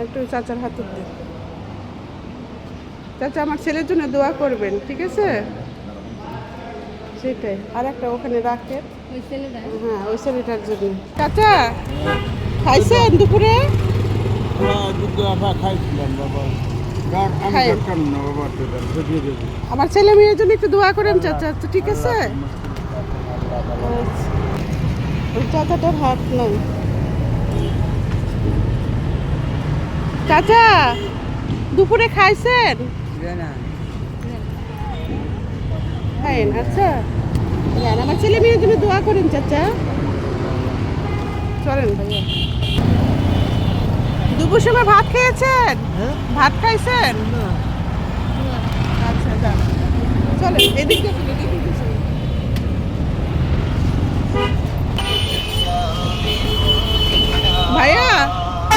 একটু চাচার হাতে দিন। চাচা আমার ছেলের জন্য দোয়া করবেন, ঠিক আছে? সেটাই। আর একটা ওখানে রাখেন। হ্যাঁ, ওই ছেলেটার জন্য। চাচা খাইছেন দুপুরে? আমার ছেলে মেয়ের জন্য একটু দোয়া করেন চাচা, ঠিক আছে? ওই চাচাটার হাত নাই। চাচা দুপুরে খাইছেন? খাইন, আচ্ছা। আমার ছেলে মেয়ের জন্য দোয়া করেন চাচা। চলেন ভাইয়া। দুপুর সময় ভাত খেয়েছেন? ভাত খাইছেন? আচ্ছা যান, চলেন এদিক দিয়ে চলে, এদিক দিয়ে চলে। ভাইয়া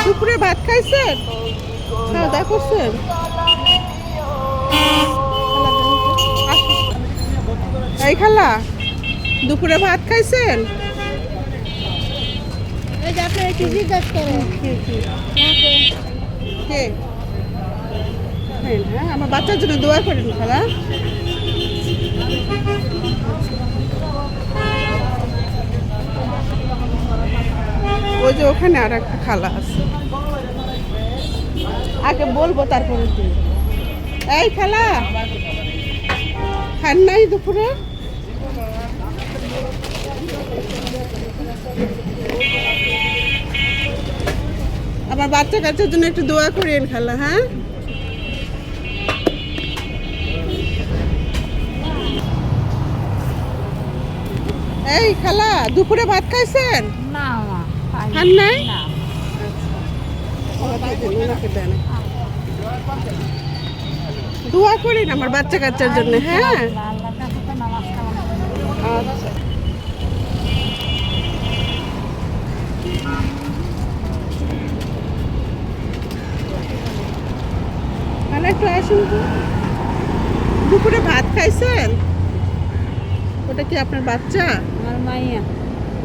দুপুরে ভাত খাইছেন? খাওয়া দাওয়া করছেন? এই খালা দুপুরে ভাত খাইছেন? কে? হ্যাঁ, আমার বাচ্চার জন্য দোয়া করেন খালা। ওই যে ওখানে আর একটা খালা আছে, আগে বলবো তারপরে দিন। এই খালা খান নাই দুপুরে? আমার বাচ্চা কাচ্চার জন্য একটু দোয়া করেন খালা। হ্যাঁ, এই খালা দুপুরে ভাত খাইছেন? খান নাই? দোয়া করেন আমার বাচ্চা কাচ্চার জন্য। হ্যাঁ আচ্ছা। একটু আসুন তো। দুপুরে ভাত খাইছেন? ওটা কি আপনার বাচ্চা? আমার মাইয়া।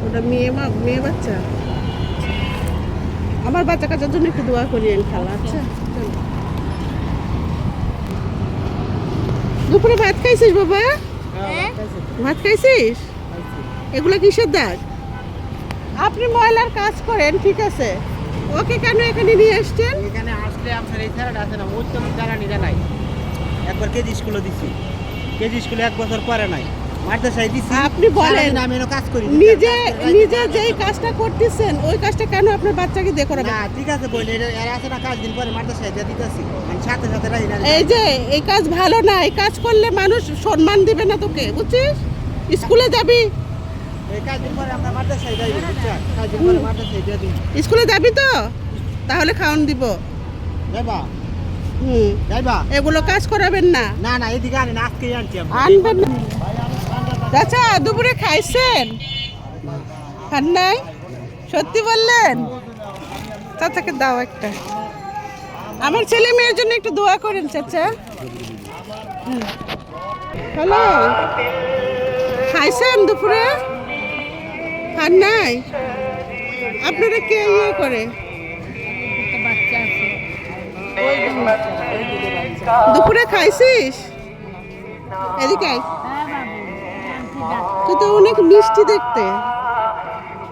ওটা মেয়ে বাচ্চা? আমার বাচ্চা কাচ্চার জন্য একটু দোয়া করিয়েন খালা। আচ্ছা দুপুরে ভাত খাইছিস বাবা? ভাত খাইছিস? এগুলো কিসের দাগ? আপনি ময়লার কাজ করেন, ঠিক আছে, ওকে কেন এখানে নিয়ে আসছেন? এখানে আসলে আপনার এই ছাড়াটা আছে না, উত্তম জ্বালানি জ্বালাই। একবার কেজি স্কুলে দিছি, কেজি স্কুলে 1 বছর পরে নাই, মাদ্রাসায় দিছি। আপনি বলেন আমি কাজ করি, নিজে যেই কাজটা করতেছেন ওই কাজটা কেন আপনার বাচ্চাকে দিয়ে করাবেন? না ঠিক আছে বলি, এর আছে না, কাজ দিন পরে মাদ্রাসায় দিয়ে দিতেছি, আমি সাথে সাথে রাই না। এই যে এই কাজ ভালো না, এই কাজ করলে মানুষ সম্মান দিবে না তোকে, বুঝছিস? স্কুলে যাবি, এই কাজ দিন পরে আমরা মাদ্রাসায় যাই, বুঝছেন? কাজ দিন পরে মাদ্রাসায় দিয়ে দিই। স্কুলে যাবি তো? তাহলে খাওয়ান দিব। যাইবা? হুম, যাইবা? এগুলো কাজ করাবেন না। না না, এদিকে আনি না, আজকে আনছি আমরা। আনবেন না। চাচা দুপুরে খাইছেন? খান নাই? সত্যি বললেন? চাচাকে দাও একটা। আমার ছেলে মেয়ের জন্য একটু দোয়া করেন চাচা। হ্যালো, খাইছেন দুপুরে? খান নাই? আপনারা কে ইয়ে করে? দুপুরে খাইছিস? এদিকে আয়। তুই তো অনেক মিষ্টি দেখতে।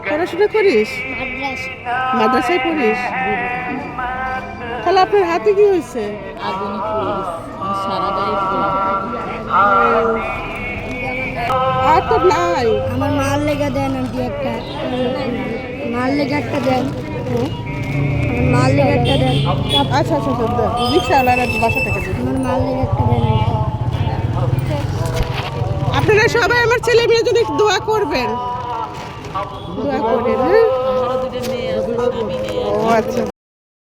পড়াশোনা করিস? মাদ্রাসায় পড়িস? তাহলে আপনার হাতে কি হয়েছে? আর তো নাই। আমার মাল লেগা দেন আন্টি একটা, মাল লেগা একটা দেন, আমার মাল লেগা একটা দেন। আচ্ছা আচ্ছা আচ্ছা, রিক্সাওয়ালারা বাসা থেকে দেবে। আমার মাল লেগা একটা দেন। আপনারা সবাই আমার ছেলে মেয়ের জন্য একটু দোয়া করবেন। দোয়া করেন। হ্যাঁ, ও আচ্ছা।